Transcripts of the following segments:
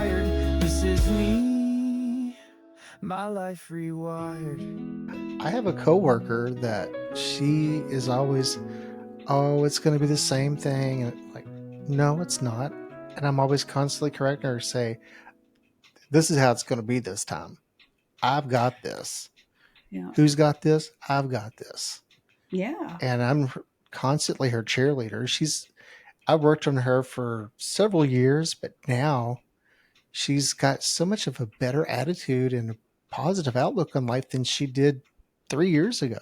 Rewired. This is me, my life rewired. I have a coworker that she is always, oh, it's going to be the same thing. And like, no, it's not. And I'm always constantly correcting her, say, this is how it's going to be this time. I've got this. Yeah. Who's got this? I've got this. Yeah. And I'm constantly her cheerleader. I worked on her for several years, but now she's got so much of a better attitude and a positive outlook on life than she did 3 years ago.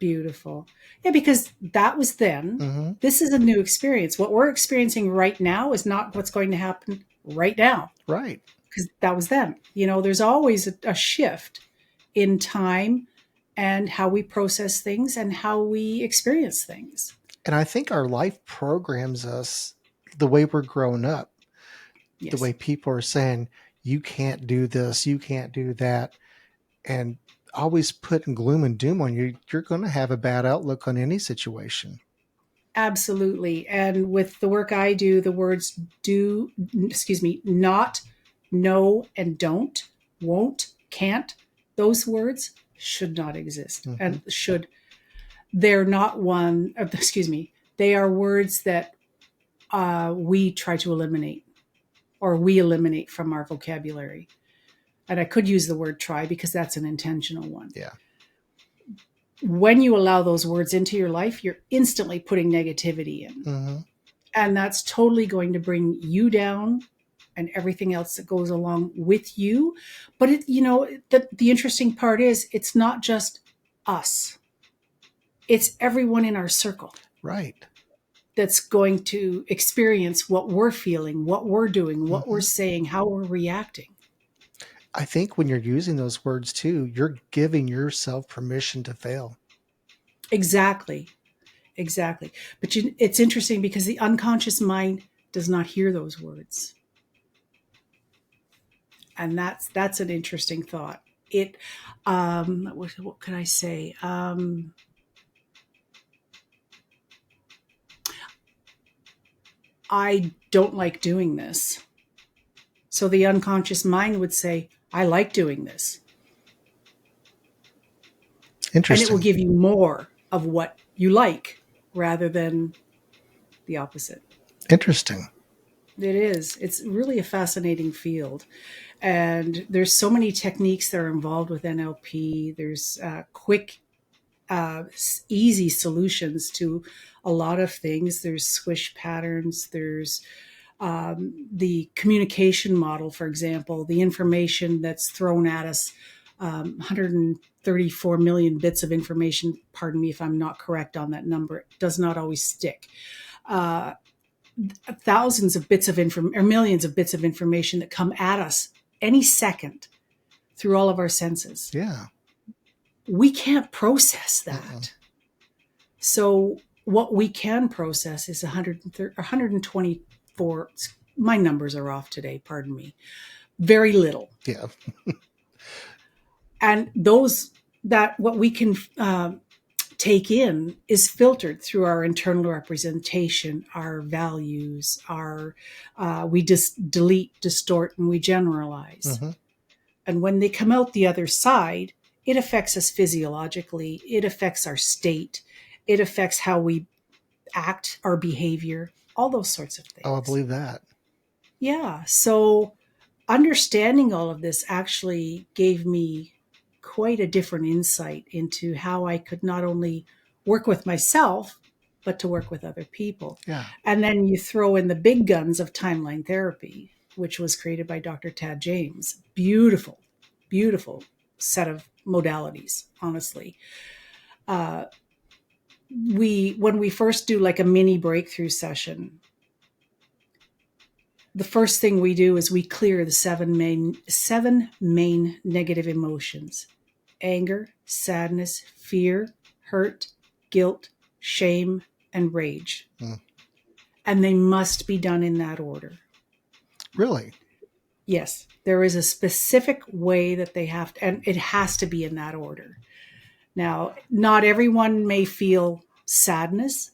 Beautiful. Yeah, because that was then. Mm-hmm. This is a new experience. What we're experiencing right now is not what's going to happen right now. Right. Because that was then. There's always a shift in time and how we process things and how we experience things. And I think our life programs us the way we're growing up, Yes. the way people are saying, you can't do this, you can't do that, and always putting gloom and doom on you, you're going to have a bad outlook on any situation. Absolutely. And with the work I do, the words not, no, and don't, won't, can't, those words should not exist. Mm-hmm. And they're not they are words that we try to eliminate, or we eliminate from our vocabulary. And I could use the word try because that's an intentional one. Yeah. When you allow those words into your life, you're instantly putting negativity in. Mm-hmm. And that's totally going to bring you down and everything else that goes along with you. But the interesting part is it's not just us. It's everyone in our circle. Right. That's going to experience what we're feeling, what we're doing, what we're saying, how we're reacting. I think when you're using those words too, you're giving yourself permission to fail. Exactly. But it's interesting because the unconscious mind does not hear those words. And that's an interesting thought. What can I say? I don't like doing this. So the unconscious mind would say, I like doing this. Interesting. And it will give you more of what you like rather than the opposite. Interesting. It is. It's really a fascinating field. And there's so many techniques that are involved with NLP. There's quick, easy solutions to a lot of things. There's swish patterns. There's the communication model, for example, the information that's thrown at us, 134 million bits of information. Pardon me if I'm not correct on that number. It does not always stick. Thousands of bits of information, or millions of bits of information that come at us any second through all of our senses. Yeah. We can't process that. So what we can process is 124. My numbers are off today. Pardon me. Very little. Yeah. And what we can take in is filtered through our internal representation, our values, we just delete, distort, and we generalize. Mm-hmm. And when they come out the other side, it affects us physiologically. It affects our state. It affects how we act, our behavior, all those sorts of things. Oh, I believe that. Yeah. So understanding all of this actually gave me quite a different insight into how I could not only work with myself, but to work with other people. Yeah. And then you throw in the big guns of timeline therapy, which was created by Dr. Tad James. Beautiful, beautiful set of modalities, honestly. When we first do like a mini breakthrough session, the first thing we do is we clear the seven main negative emotions: anger, sadness, fear, hurt, guilt, shame, and rage. And they must be done in that order. Really? Yes. There is a specific way that they have to, and it has to be in that order. Now, not everyone may feel sadness.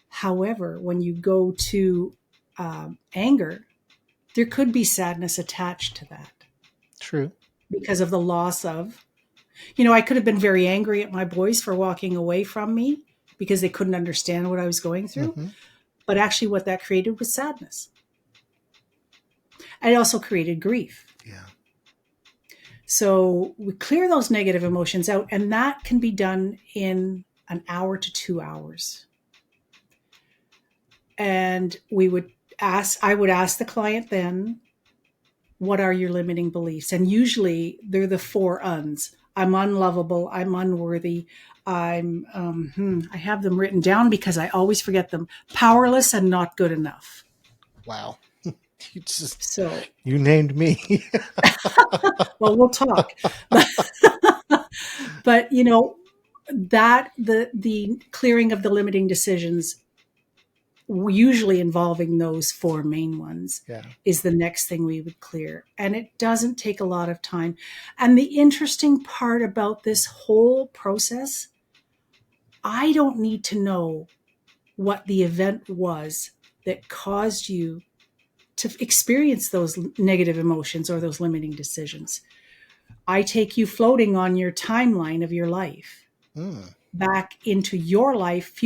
However, when you go to anger, there could be sadness attached to that True. because of the loss of, I could have been very angry at my boys for walking away from me because they couldn't understand what I was going through. Mm-hmm. But actually, what that created was sadness. And it also created grief. Yeah. So we clear those negative emotions out, and that can be done in an hour to 2 hours. And I would ask the client then, what are your limiting beliefs? And usually they're the 4 uns. I'm unlovable. I'm unworthy. I have them written down because I always forget them. Powerless and not good enough. Wow. So, You named me. well, we'll talk. But that the clearing of the limiting decisions, usually involving those 4 main ones, Yeah. is the next thing we would clear. And it doesn't take a lot of time. And the interesting part about this whole process, I don't need to know what the event was that caused you to experience those negative emotions or those limiting decisions. I take you floating on your timeline of your life back into your life,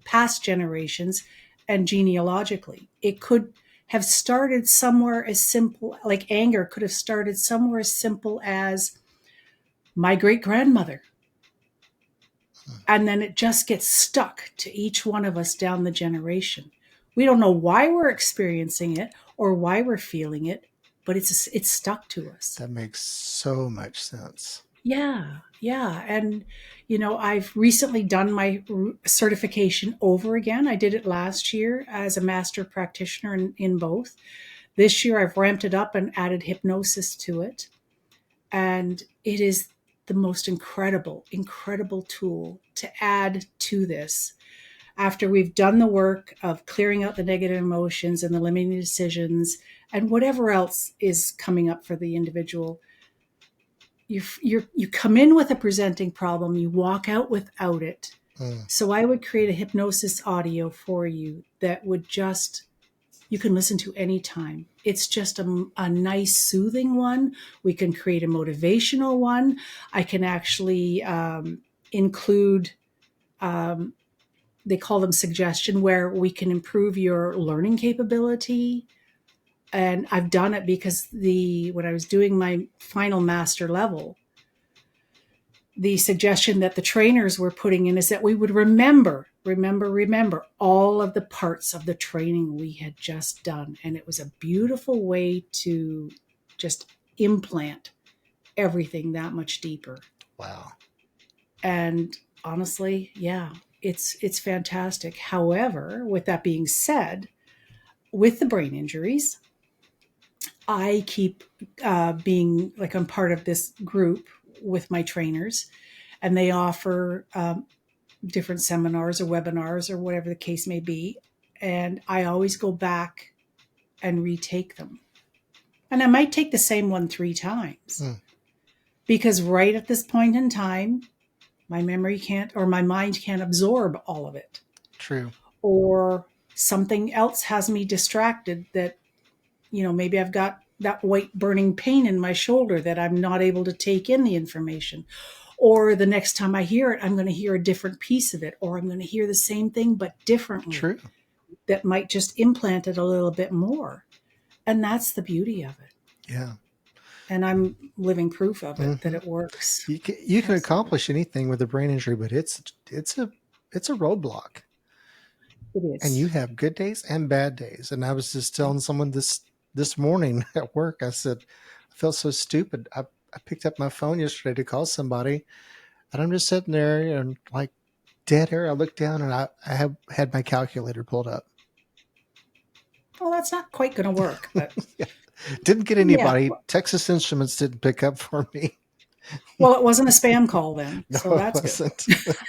past generations, and genealogically. It could have started somewhere as simple, like anger could have started somewhere as simple as my great grandmother. And then it just gets stuck to each one of us down the generation. We don't know why we're experiencing it or why we're feeling it, but it's stuck to us. That makes so much sense. Yeah. And, I've recently done my certification over again. I did it last year as a master practitioner in both. This year I've ramped it up and added hypnosis to it. And it is the most incredible tool to add to this. After we've done the work of clearing out the negative emotions and the limiting decisions and whatever else is coming up for the individual, you come in with a presenting problem, you walk out without it. So I would create a hypnosis audio for you that would you can listen to anytime. It's just a nice soothing one. We can create a motivational one. I can actually include, they call them suggestion, where we can improve your learning capability. And I've done it because when I was doing my final master level, the suggestion that the trainers were putting in is that we would remember all of the parts of the training we had just done. And it was a beautiful way to just implant everything that much deeper. Wow. And honestly, yeah, it's fantastic. However, with that being said, with the brain injuries, I keep being like, I'm part of this group with my trainers, and they offer different seminars or webinars or whatever the case may be. And I always go back and retake them. And I might take the same one 3 times because right at this point in time, my memory my mind can't absorb all of it. True. Or something else has me distracted that, maybe I've got that white burning pain in my shoulder that I'm not able to take in the information. Or the next time I hear it, I'm going to hear a different piece of it, or I'm going to hear the same thing but differently. True. That might just implant it a little bit more. And that's the beauty of it. Yeah. And I'm living proof of it, that it works. You can accomplish anything with a brain injury, but it's a roadblock. It is. And you have good days and bad days. And I was just telling someone this morning at work, I said, I felt so stupid. I picked up my phone yesterday to call somebody, and I'm just sitting there and like dead air. I looked down and I had my calculator pulled up. Well, that's not quite going to work, but Yeah. Didn't get anybody. Yeah. Texas Instruments didn't pick up for me. Well, it wasn't a spam call then, No, so that's it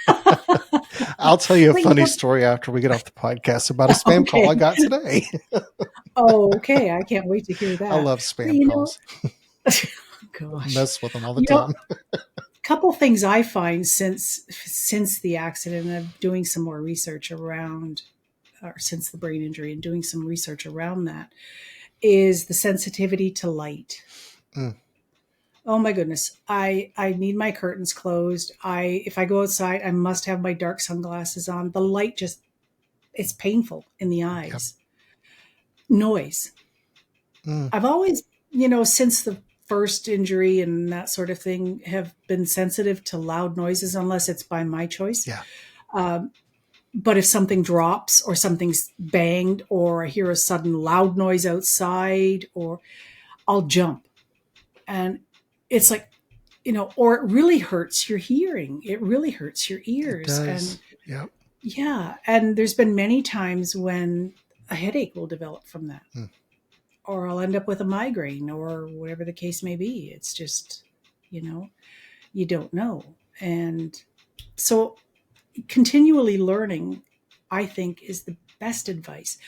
wasn't. I'll tell you a funny story after we get off the podcast about a spam call I got today. Oh, okay. I can't wait to hear that. I love spam calls. Gosh. Mess with them all the time. A couple things I find since the accident, and I'm doing some more research around or since the brain injury, and doing some research around that, is the sensitivity to light. Mm. Oh my goodness. I need my curtains closed. If I go outside, I must have my dark sunglasses on. The light just, it's painful in the Yep. eyes. Noise. Mm. I've always, since the first injury and that sort of thing, have been sensitive to loud noises unless it's by my choice. Yeah. But if something drops or something's banged or I hear a sudden loud noise outside, or I'll jump. And it's like, or it really hurts your hearing. It really hurts your It ears. And does. Yep. yeah, and there's been many times when a headache will develop from that. Mm. Or I'll end up with a migraine or whatever the case may be. It's just, you don't know. And so continually learning, I think, is the best advice.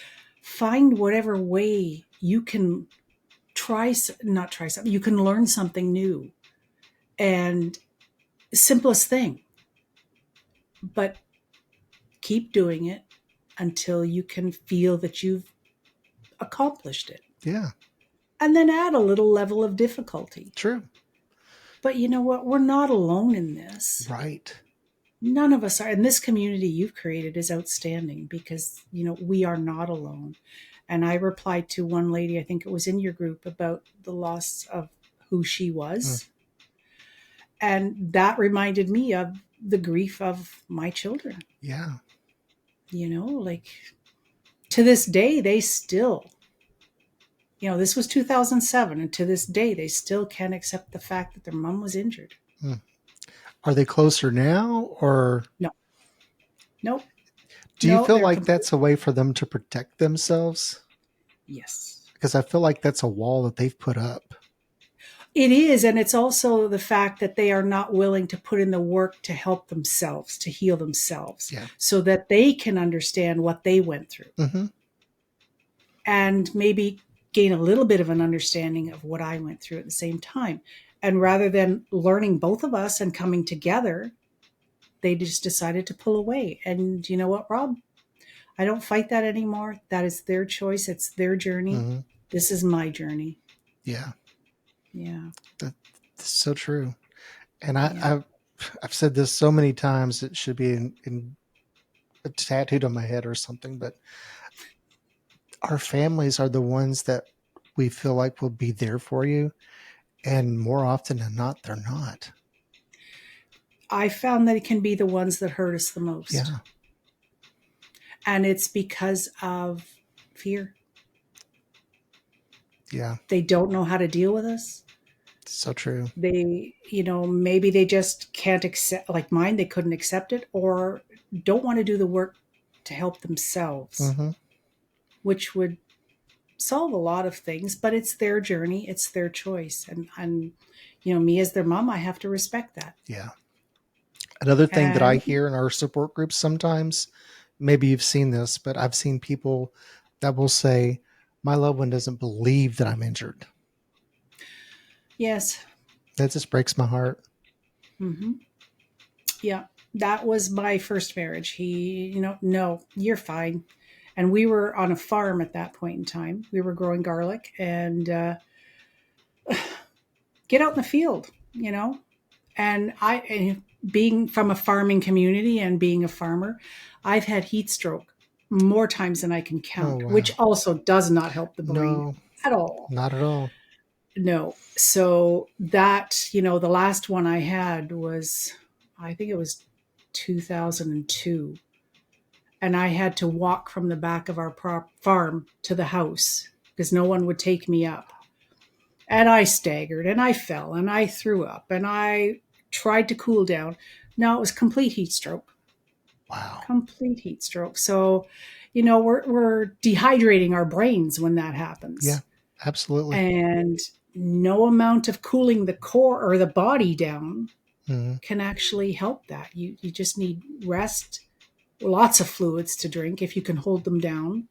Find whatever way you can not try something, you can learn something new. And simplest thing, but keep doing it until you can feel that you've accomplished it. Yeah. And then add a little level of difficulty. True. But you know what? We're not alone in this. Right. None of us are. And this community you've created is outstanding because, we are not alone. And I replied to one lady, I think it was in your group, about the loss of who she was. Mm. And that reminded me of the grief of my children. Yeah. Like to this day, they still, this was 2007. And to this day, they still can't accept the fact that their mom was injured. Mm. Are they closer now or? No. Nope. Do you No, feel like that's a way for them to protect themselves? Yes. Because I feel like that's a wall that they've put up. It is. And it's also the fact that they are not willing to put in the work to help themselves, to heal themselves, so that they can understand what they went through. Mm-hmm. And maybe gain a little bit of an understanding of what I went through at the same time. And rather than learning both of us and coming together, they just decided to pull away. And you know what, Rob? I don't fight that anymore. That is their choice. It's their journey. Mm-hmm. This is my journey. Yeah. Yeah. That's so true. And I've said this so many times, it should be in tattooed on my head or something, but our families are the ones that we feel like will be there for you. And more often than not, they're not. I found that it can be the ones that hurt us the most. Yeah. And it's because of fear. Yeah. They don't know how to deal with us. So true. They, maybe they just can't accept, like mine, they couldn't accept it or don't want to do the work to help themselves, Mm-hmm. which would solve a lot of things, but it's their journey. It's their choice. And me as their mom, I have to respect that. Yeah. Another thing that I hear in our support groups sometimes, maybe you've seen this, but I've seen people that will say, my loved one doesn't believe that I'm injured. Yes. That just breaks my heart. Mm-hmm. Yeah. That was my first marriage. He, no, you're fine. And we were on a farm at that point in time. We were growing garlic and get out in the field, And being from a farming community and being a farmer, I've had heat stroke more times than I can count, which also does not help the brain at all. Not at all. No. So that, the last one I had was, I think it was 2002. And I had to walk from the back of our farm to the house because no one would take me up. And I staggered and I fell and I threw up and I tried to cool down. No, it was complete heat stroke. Wow. Complete heat stroke. So, we're dehydrating our brains when that happens. Yeah, absolutely. And no amount of cooling the core or the body down can actually help that. You just need rest, lots of fluids to drink if you can hold them down,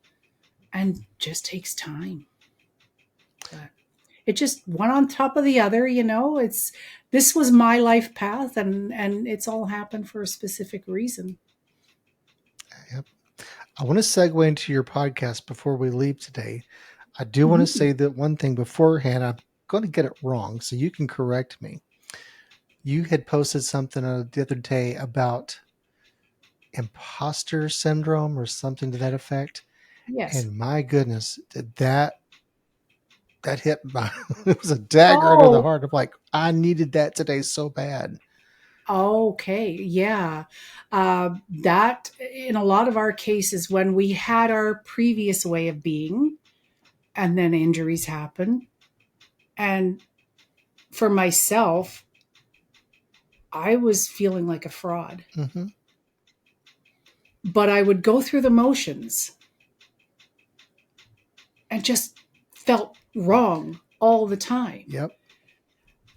and just takes time. But it just one on top of the other, this was my life path and it's all happened for a specific reason. Yep. I want to segue into your podcast before we leave today. I do want to Mhm. say that one thing beforehand. I'm going to get it wrong, so you can correct me. You had posted something the other day about imposter syndrome or something to that effect. Yes. And my goodness, did that hit my it was a dagger under the Oh, heart of like, I needed that today so bad. okay. Yeah. That in a lot of our cases, when we had our previous way of being, and then injuries happen. And for myself, I was feeling like a fraud, Mm-hmm. but I would go through the motions and just felt wrong all the time. Yep.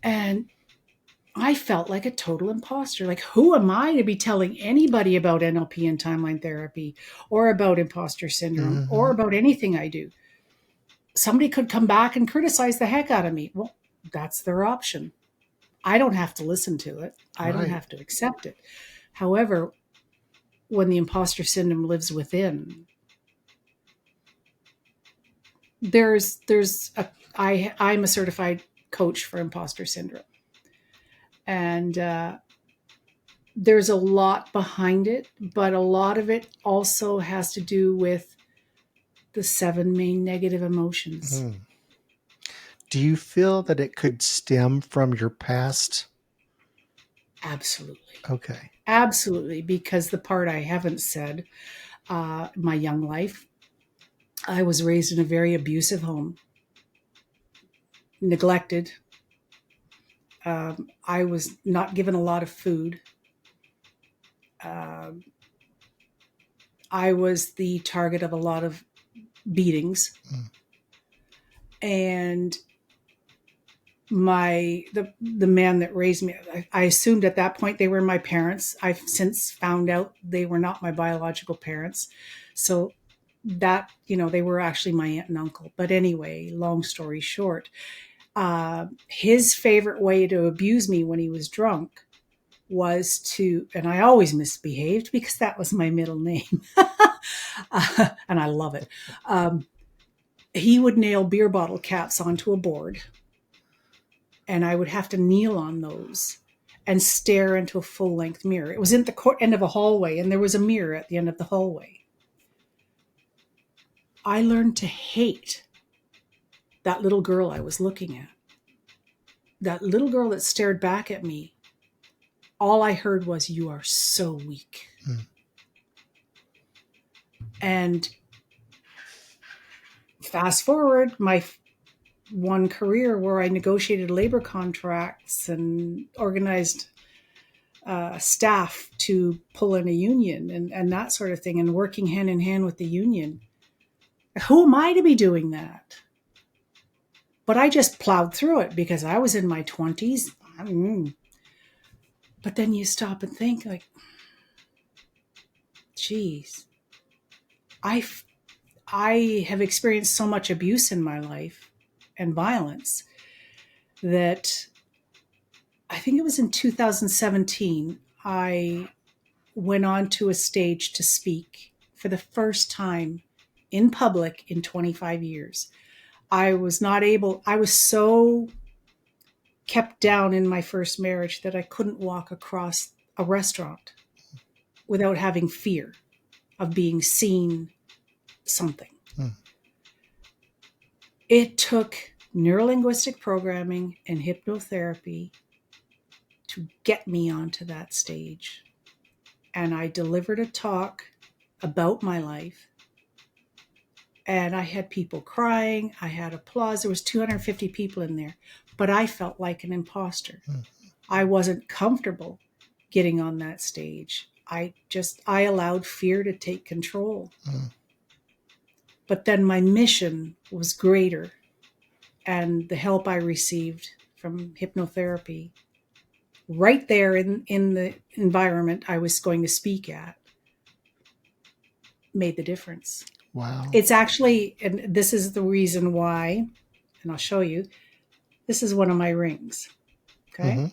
And I felt like a total imposter. Like, who am I to be telling anybody about NLP and timeline therapy or about imposter syndrome or Mm-hmm. about anything I do? Somebody could come back and criticize the heck out of me. Well, that's their option. I don't have to listen to it, I don't Right. have to accept it. However, when the imposter syndrome lives within, I'm a certified coach for imposter syndrome, and there's a lot behind it, but a lot of it also has to do with the 7 main negative emotions. Mm. Do you feel that it could stem from your past? Absolutely. Okay. Absolutely, because the part I haven't said, my young life, I was raised in a very abusive home, neglected. I was not given a lot of food. Um, I was the target of a lot of beatings, Mm. and the man that raised me, I assumed at that point they were my parents. I've since found out they were not my biological parents, so that, they were actually my aunt and uncle. But anyway, long story short, his favorite way to abuse me when he was drunk was to, and I always misbehaved because that was my middle name, and I love it. Um, he would nail beer bottle caps onto a board, and I would have to kneel on those and stare into a full length mirror. It was at the end of a hallway, and there was a mirror at the end of the hallway. I learned to hate that little girl I was looking at. That little girl that stared back at me, all I heard was, "You are so weak." Mm. And fast forward, my one career where I negotiated labor contracts and organized staff to pull in a union and that sort of thing, and working hand in hand with the union. Who am I to be doing that? But I just plowed through it because I was in my 20s. But then you stop and think, like, geez, I, I have experienced so much abuse in my life and violence that I think it was in 2017, I went onto a stage to speak for the first time in public in 25 years. I was so kept down in my first marriage that I couldn't walk across a restaurant without having fear of being seen something. Mm. It took neurolinguistic programming and hypnotherapy to get me onto that stage. And I delivered a talk about my life, and I had people crying. I had applause. There was 250 people in there, but I felt like an imposter. Mm. I wasn't comfortable getting on that stage. I allowed fear to take control. Mm. But then my mission was greater, and the help I received from hypnotherapy right there in the environment I was going to speak at made the difference. Wow. It's actually, and this is the reason why, and I'll show you, this is one of my rings. Okay. Mm-hmm.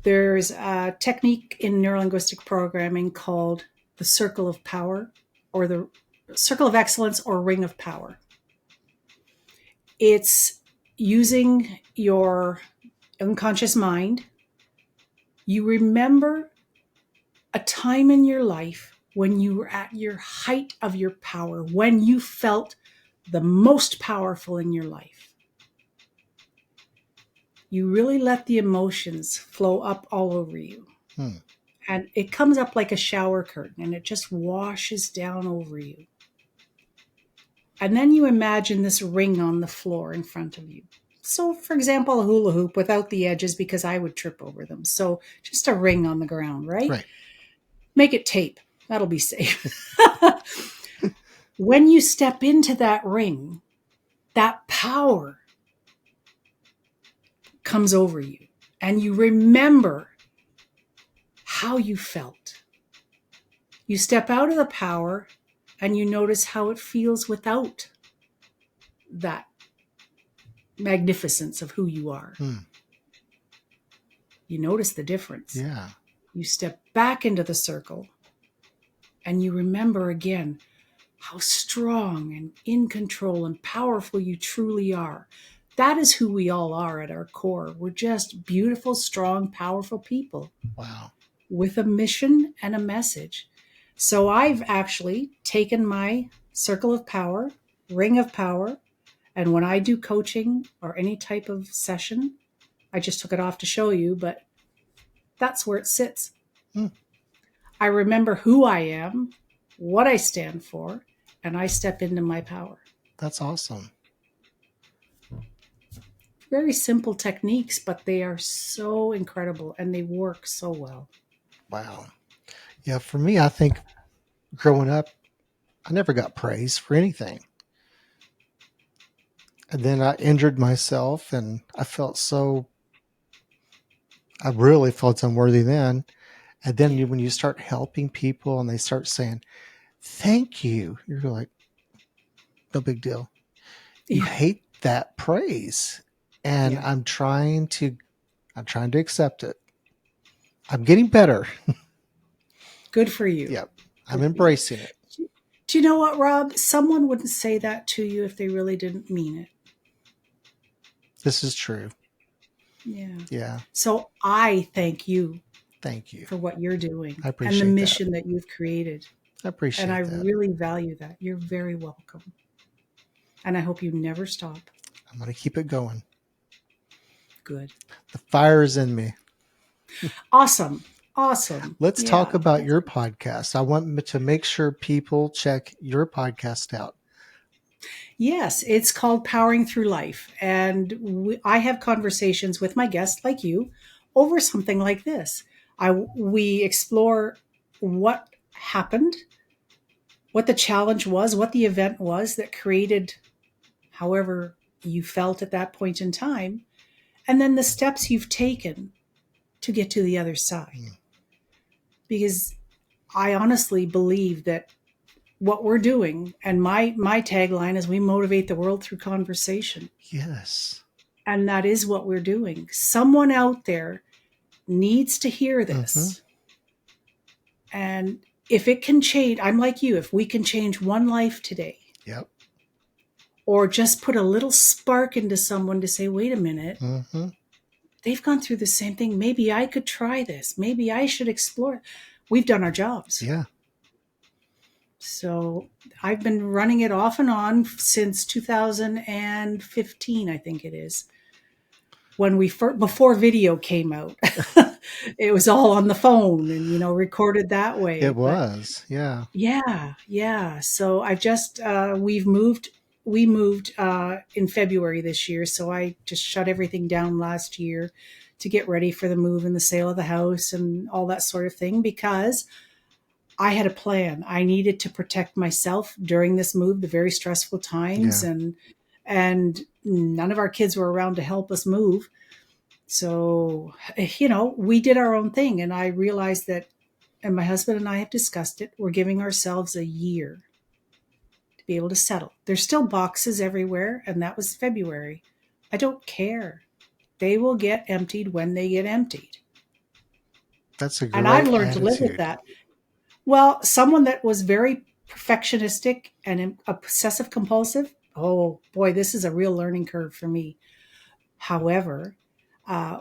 There's a technique in neurolinguistic programming called the circle of power or the circle of excellence or ring of power. It's using your unconscious mind. You remember a time in your life when you were at your height of your power, when you felt the most powerful in your life. You really let the emotions flow up all over you. And it comes up like a shower curtain and it just washes down over you. And then you imagine this ring on the floor in front of you. So, for example, a hula hoop without the edges because I would trip over them. So just a ring on the ground, right? Right. Make it tape. That'll be safe. When you step into that ring, that power comes over you and you remember how you felt. You step out of the power and you notice how it feels without that magnificence of who you are. You notice the difference. Yeah. You step back into the circle and you remember again how strong and in control and powerful you truly are. That is who we all are at our core. We're just beautiful, strong, powerful people. Wow. With a mission and a message. So I've actually taken my circle of power, ring of power, and when I do coaching or any type of session, I just took it off to show you, but that's where it sits. I remember who I am, what I stand for, and I step into my power. That's awesome. Very simple techniques, but they are so incredible and they work so well. Wow. Yeah, for me, I think growing up, I never got praise for anything. And then I injured myself and I really felt unworthy then. And then when you start helping people and they start saying, thank you, you're like, no big deal. You hate that praise. And Yeah. I'm trying to accept it. I'm getting better. Good for you. Yep. I'm embracing it. Do you know what, Rob? Someone wouldn't say that to you if they really didn't mean it. This is true. Yeah. Yeah. So I thank you. Thank you. For what you're doing. I appreciate and the mission that you've created. I appreciate and I that. really value that. You're very welcome. And I hope you never stop. I'm going to keep it going. Good. The fire is in me. Awesome. Awesome. Let's talk about your podcast. I want to make sure people check your podcast out. Yes, it's called Powering Through Life. And I have conversations with my guests like you over something like this. We explore what happened, what the challenge was, what the event was that created however you felt at that point in time, and then the steps you've taken to get to the other side. Because I honestly believe that what we're doing, and my tagline is, we motivate the world through conversation. Yes. And that is what we're doing. Someone out there needs to hear this. And if it can change, I'm like you, if we can change one life today. Yep. Or just put a little spark into someone to say, wait a minute, they've gone through the same thing. Maybe I could try this. Maybe I should explore. We've done our jobs. Yeah. So I've been running it off and on since 2015, I think it is. When before video came out, it was all on the phone and, recorded that way. It was. Yeah. Yeah. So I've just, we moved in February this year. So I just shut everything down last year to get ready for the move and the sale of the house and all that sort of thing, because I had a plan. I needed to protect myself during this move, the very stressful times, and none of our kids were around to help us move. So, we did our own thing. And I realized that, and my husband and I have discussed it, we're giving ourselves a year to be able to settle. There's still boxes everywhere. And that was February. I don't care. They will get emptied when they get emptied. That's a great And I've learned attitude. to live with that. Well, someone that was very perfectionistic and obsessive compulsive. Oh boy, this is a real learning curve for me. However,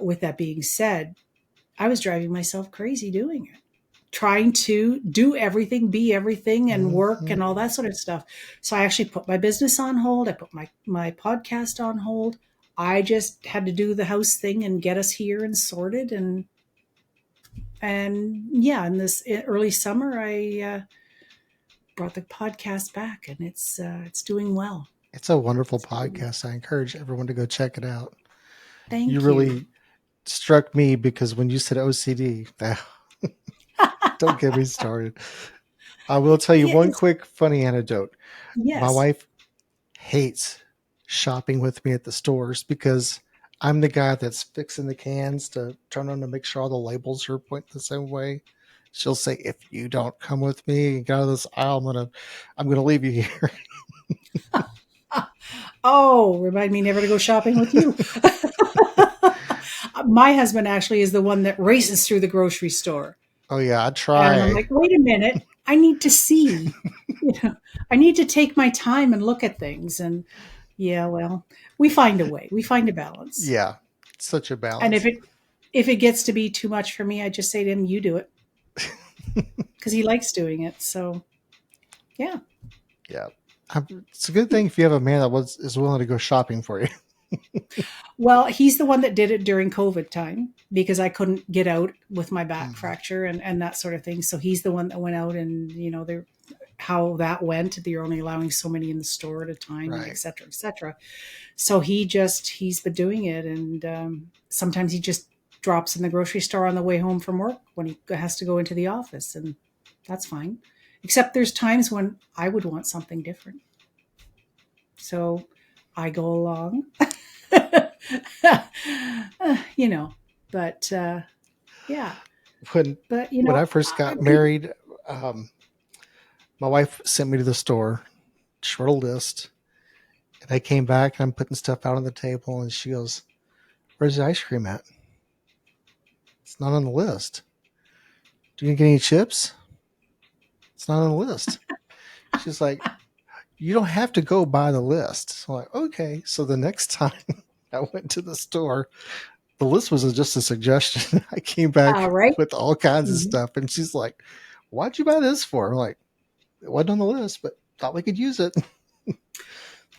with that being said, I was driving myself crazy doing it, trying to do everything, be everything, and work Hmm. and all that sort of stuff. So I actually put my business on hold. I put my podcast on hold. I just had to do the house thing and get us here and sorted. And yeah, in this early summer, I brought the podcast back, and it's doing well. It's a wonderful It's doing well. podcast. I encourage everyone to go check it out. You Thank you. really struck me because when you said OCD, don't get me started. I will tell you Yeah, one it's, quick funny anecdote. My yes. wife hates shopping with me at the stores because I'm the guy that's fixing the cans to turn on to make sure all the labels are pointing the same way. She'll say, "If you don't come with me and get out of this aisle, I'm gonna leave you here." Oh, remind me never to go shopping with you. My husband actually is the one that races through the grocery store. Oh yeah, I And I'm try. like, wait a minute, I need to see. You know, I need to take my time and look at things. And yeah, well, we find a way. We find a balance. Yeah, such a And balance. if it gets to be too much for me, I just say to him, "You do it," because he likes doing it. So yeah. Yeah, it's a good thing if you have a man that is willing to go shopping for you. Well, he's the one that did it during COVID time because I couldn't get out with my back Mhm. fracture and that sort of thing. So he's the one that went out and, how that went. They're only allowing so many in the store at a time and et Right. cetera, et cetera. So he's been doing it. And sometimes he just drops in the grocery store on the way home from work when he has to go into the office. And that's fine. Except there's times when I would want something different. So I go along. you know, but yeah, When but when I first got married, um, my wife sent me to the store, short a list, and I came back and I'm putting stuff out on the table, and she goes, "Where's the ice cream at? It's not on the list. Do you get any chips? It's not on the list." She's like, "You don't have to go by the list." So I'm like, okay. So the next time I went to the store, the list was just a suggestion. I came back right. with all kinds of Mhm. stuff, and she's like, "Why'd you buy this for?" I'm like, "It wasn't on the list, but thought we could use it."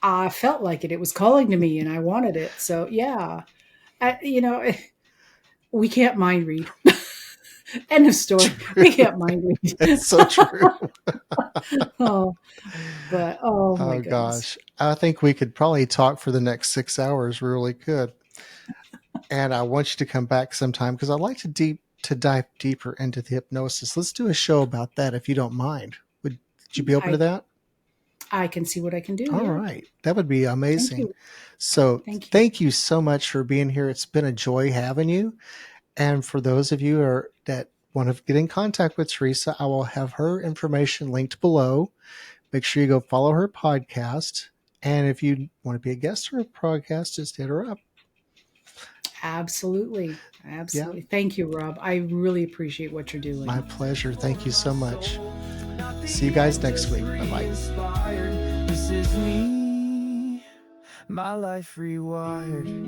I felt like it. It was calling to me, and I wanted it. So yeah, we can't mind read. End of story. True. We can't mind read. It's so true. Oh, but oh my Oh goodness. gosh. I think we could probably talk for the next 6 hours. We really could. And I want you to come back sometime because I'd like to dive deeper into the hypnosis. Let's do a show about that if you don't mind. Would you be open to I that? I can see what I can do. All Yeah. right. That would be Thank amazing. you. So Thank you. thank you so much for being here. It's been a joy having you. And for those of you that want to get in contact with Teresa, I will have her information linked below. Make sure you go follow her podcast. And if you want to be a guest on her podcast, just hit her up. Absolutely. Yeah, Absolutely. Thank you, Rob. I really appreciate what you're my doing. pleasure. Thank you so much. See you guys next week. Bye bye. This is me, my life rewired.